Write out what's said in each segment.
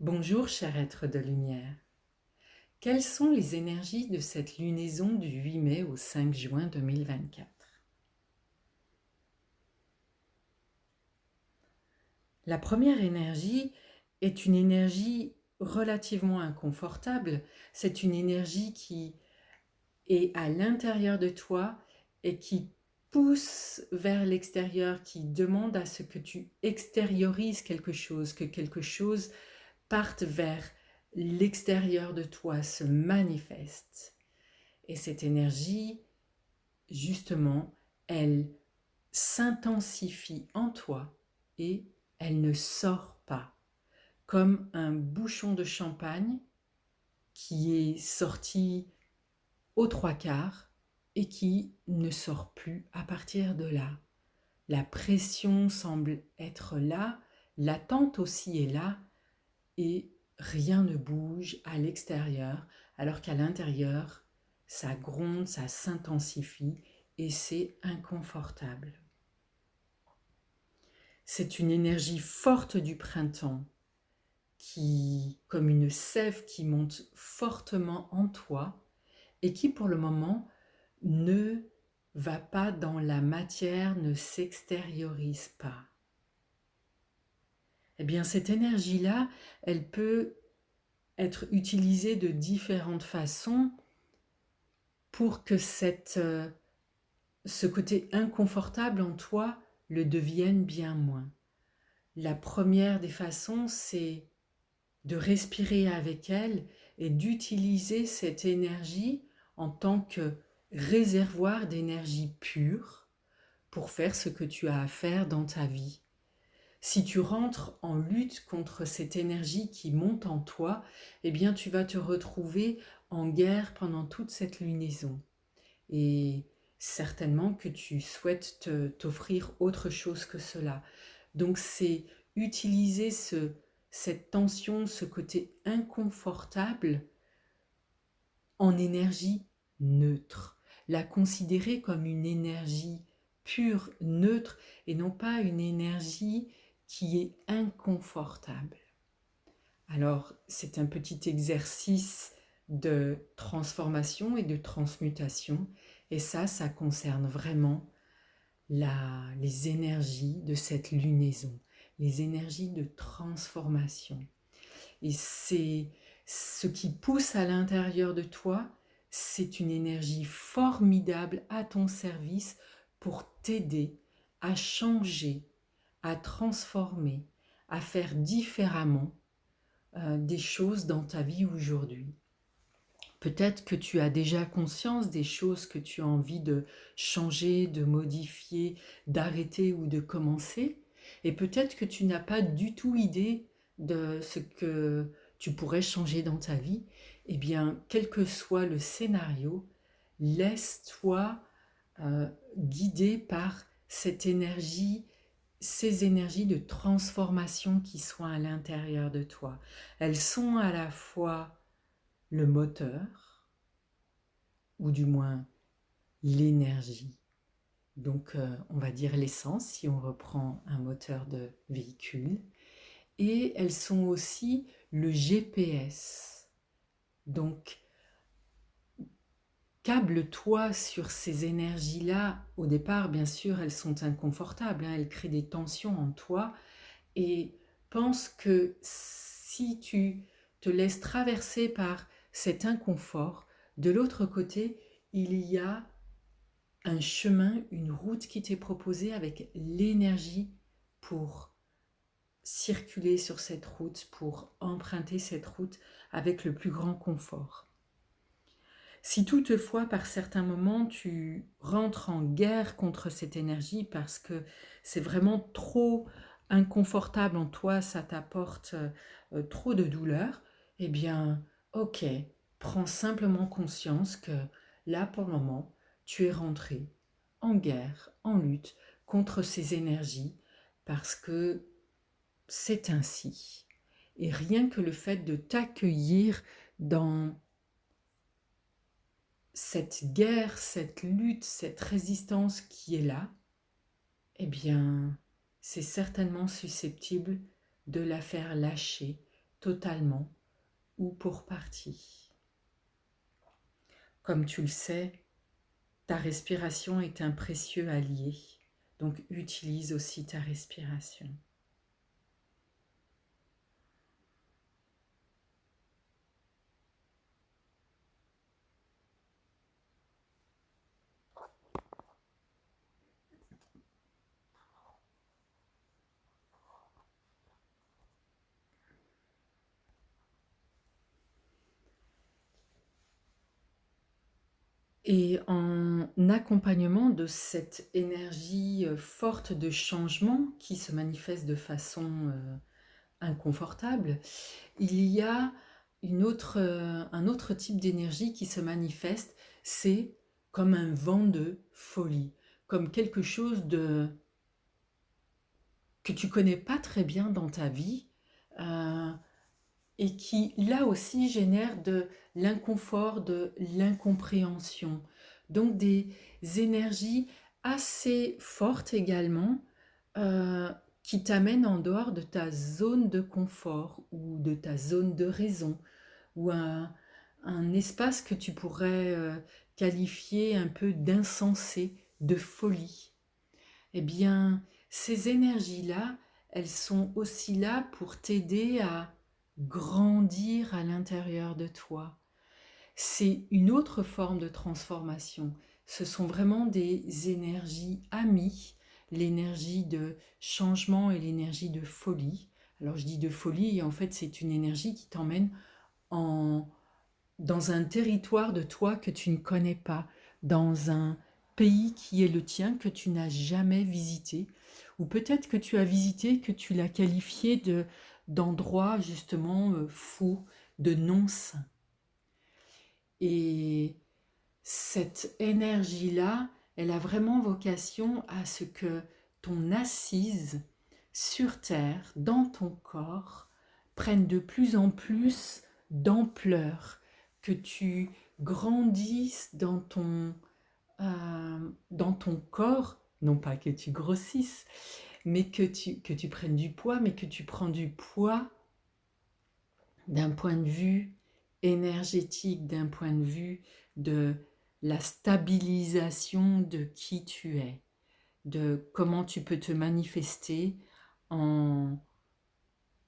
Bonjour, cher être de lumière. Quelles sont les énergies de cette lunaison du 8 mai au 5 juin 2024? La première énergie est une énergie relativement inconfortable. C'est une énergie qui est à l'intérieur de toi et qui pousse vers l'extérieur, qui demande à ce que tu extériorises quelque chose, que quelque chose parte vers l'extérieur de toi, se manifeste. Et cette énergie, justement, elle s'intensifie en toi et elle ne sort pas. Comme un bouchon de champagne qui est sorti aux trois quarts et qui ne sort plus à partir de là. La pression semble être là, l'attente aussi est là et rien ne bouge à l'extérieur, alors qu'à l'intérieur, ça gronde, ça s'intensifie et c'est inconfortable. C'est une énergie forte du printemps qui, comme une sève qui monte fortement en toi et qui pour le moment ne va pas dans la matière, ne s'extériorise pas. Eh bien, cette énergie-là, elle peut être utilisée de différentes façons pour que ce côté inconfortable en toi le devienne bien moins. La première des façons, c'est de respirer avec elle et d'utiliser cette énergie en tant que réservoir d'énergie pure pour faire ce que tu as à faire dans ta vie. Si tu rentres en lutte contre cette énergie qui monte en toi, eh bien tu vas te retrouver en guerre pendant toute cette lunaison. Et certainement que tu souhaites t'offrir autre chose que cela. Donc c'est utiliser cette tension, ce côté inconfortable en énergie neutre. La considérer comme une énergie pure, neutre, et non pas une énergie qui est inconfortable. Alors, c'est un petit exercice de transformation et de transmutation, et ça concerne vraiment les énergies de cette lunaison, les énergies de transformation. Et c'est ce qui pousse à l'intérieur de toi, c'est une énergie formidable à ton service pour t'aider à changer, à transformer, à faire différemment des choses dans ta vie aujourd'hui. Peut-être que tu as déjà conscience des choses que tu as envie de changer, de modifier, d'arrêter ou de commencer. Et peut-être que tu n'as pas du tout idée de ce que tu pourrais changer dans ta vie. Eh bien, quel que soit le scénario, laisse-toi guider par cette énergie, ces énergies de transformation qui sont à l'intérieur de toi. Elles sont à la fois le moteur, ou du moins l'énergie. Donc on va dire l'essence si on reprend un moteur de véhicule. Et elles sont aussi le GPS. Donc câble-toi sur ces énergies-là. Au départ, bien sûr, elles sont inconfortables, elles créent des tensions en toi. Et pense que si tu te laisses traverser par cet inconfort, de l'autre côté, il y a un chemin, une route qui t'est proposée avec l'énergie pour circuler sur cette route, pour emprunter cette route avec le plus grand confort. Si toutefois, par certains moments, tu rentres en guerre contre cette énergie parce que c'est vraiment trop inconfortable en toi, ça t'apporte trop de douleur, eh bien, ok, prends simplement conscience que là, pour le moment, tu es rentré en guerre, en lutte contre ces énergies parce que c'est ainsi. Et rien que le fait de t'accueillir dans cette guerre, cette lutte, cette résistance qui est là, eh bien, c'est certainement susceptible de la faire lâcher totalement ou pour partie. Comme tu le sais, ta respiration est un précieux allié, donc utilise aussi ta respiration. Et en accompagnement de cette énergie forte de changement qui se manifeste de façon inconfortable, il y a un autre type d'énergie qui se manifeste, c'est comme un vent de folie, comme quelque chose que tu connais pas très bien dans ta vie, euh, et qui là aussi génère de l'inconfort, de l'incompréhension. Donc des énergies assez fortes également, euh, qui t'amènent en dehors de ta zone de confort ou de ta zone de raison, ou un espace que tu pourrais qualifier un peu d'insensé, de folie. Eh bien, ces énergies-là, elles sont aussi là pour t'aider à grandir à l'intérieur de toi. C'est une autre forme de transformation. Ce sont vraiment des énergies amies, l'énergie de changement et l'énergie de folie. Alors je dis de folie, et en fait c'est une énergie qui t'emmène en, dans un territoire de toi que tu ne connais pas, dans un pays qui est le tien que tu n'as jamais visité, ou peut-être que tu as visité, que tu l'as qualifié d'endroit justement fou, de non sain. Et cette énergie-là, elle a vraiment vocation à ce que ton assise sur terre, dans ton corps, prenne de plus en plus d'ampleur, que tu grandisses dans ton corps, non pas que tu grossisses, mais que tu prennes du poids, mais que tu prends du poids d'un point de vue énergétique, d'un point de vue de la stabilisation de qui tu es, de comment tu peux te manifester en,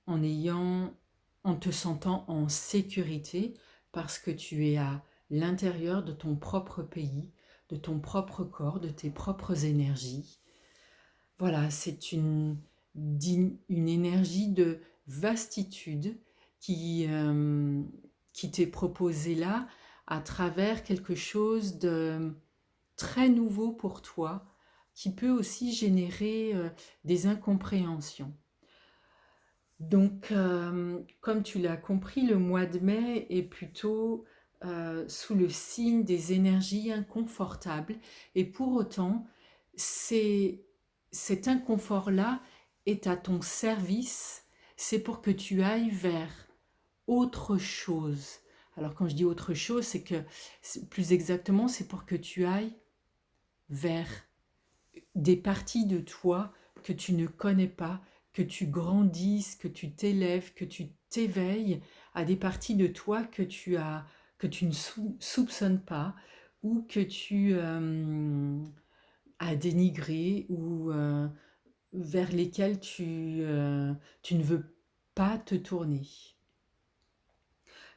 en ayant, en te sentant en sécurité parce que tu es à l'intérieur de ton propre pays, de ton propre corps, de tes propres énergies. Voilà, c'est une énergie de vastitude qui t'est proposée là à travers quelque chose de très nouveau pour toi, qui peut aussi générer des incompréhensions. Donc, comme tu l'as compris, le mois de mai est plutôt sous le signe des énergies inconfortables. Et pour autant, cet inconfort-là est à ton service. C'est pour que tu ailles vers autre chose. Alors, quand je dis autre chose, c'est que, plus exactement, c'est pour que tu ailles vers des parties de toi que tu ne connais pas, que tu grandisses, que tu t'élèves, que tu t'éveilles à des parties de toi que tu ne soupçonnes pas ou que tu as dénigré ou vers lesquelles tu ne veux pas te tourner.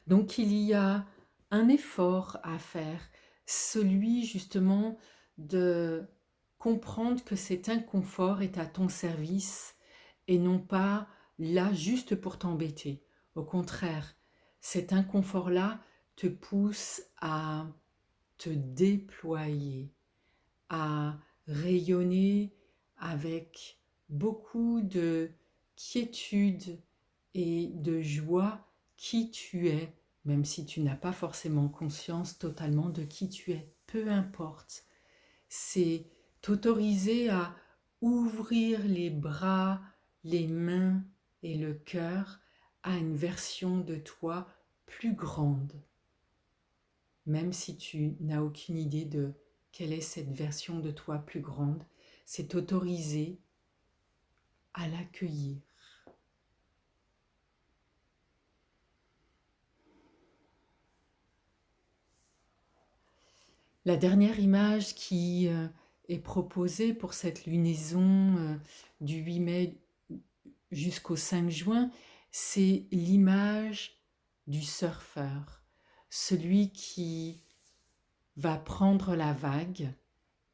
Donc il y a un effort à faire, celui justement de comprendre que cet inconfort est à ton service et non pas là juste pour t'embêter. Au contraire, cet inconfort-là te pousse à te déployer, à rayonner avec beaucoup de quiétude et de joie qui tu es, même si tu n'as pas forcément conscience totalement de qui tu es. Peu importe. C'est t'autoriser à ouvrir les bras, les mains et le cœur à une version de toi plus grande, même si tu n'as aucune idée de quelle est cette version de toi plus grande, c'est t'autoriser à l'accueillir. La dernière image qui est proposée pour cette lunaison du 8 mai jusqu'au 5 juin, c'est l'image du surfeur, celui qui va prendre la vague.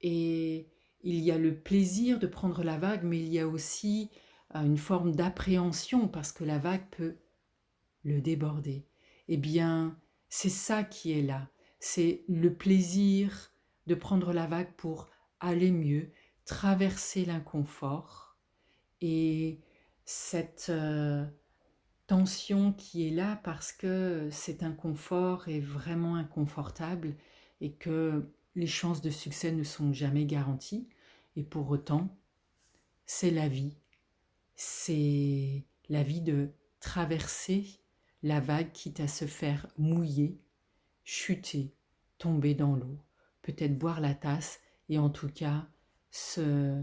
Et il y a le plaisir de prendre la vague, mais il y a aussi une forme d'appréhension parce que la vague peut le déborder. Eh bien, c'est ça qui est là. C'est le plaisir de prendre la vague pour aller mieux, traverser l'inconfort et cette tension qui est là parce que cet inconfort est vraiment inconfortable et que les chances de succès ne sont jamais garanties. Et pour autant, c'est la vie. C'est la vie de traverser la vague quitte à se faire mouiller, chuter, tomber dans l'eau, peut-être boire la tasse et en tout cas se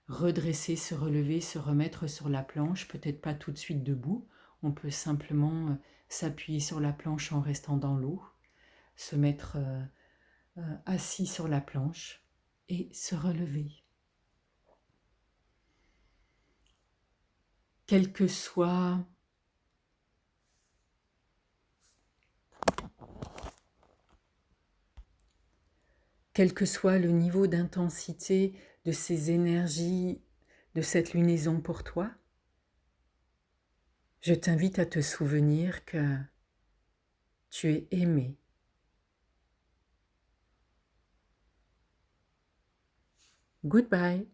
redresser, se relever, se remettre sur la planche, peut-être pas tout de suite debout, on peut simplement s'appuyer sur la planche en restant dans l'eau, se mettre assis sur la planche et se relever. Quel que soit le niveau d'intensité de ces énergies, de cette lunaison pour toi, je t'invite à te souvenir que tu es aimé. Goodbye.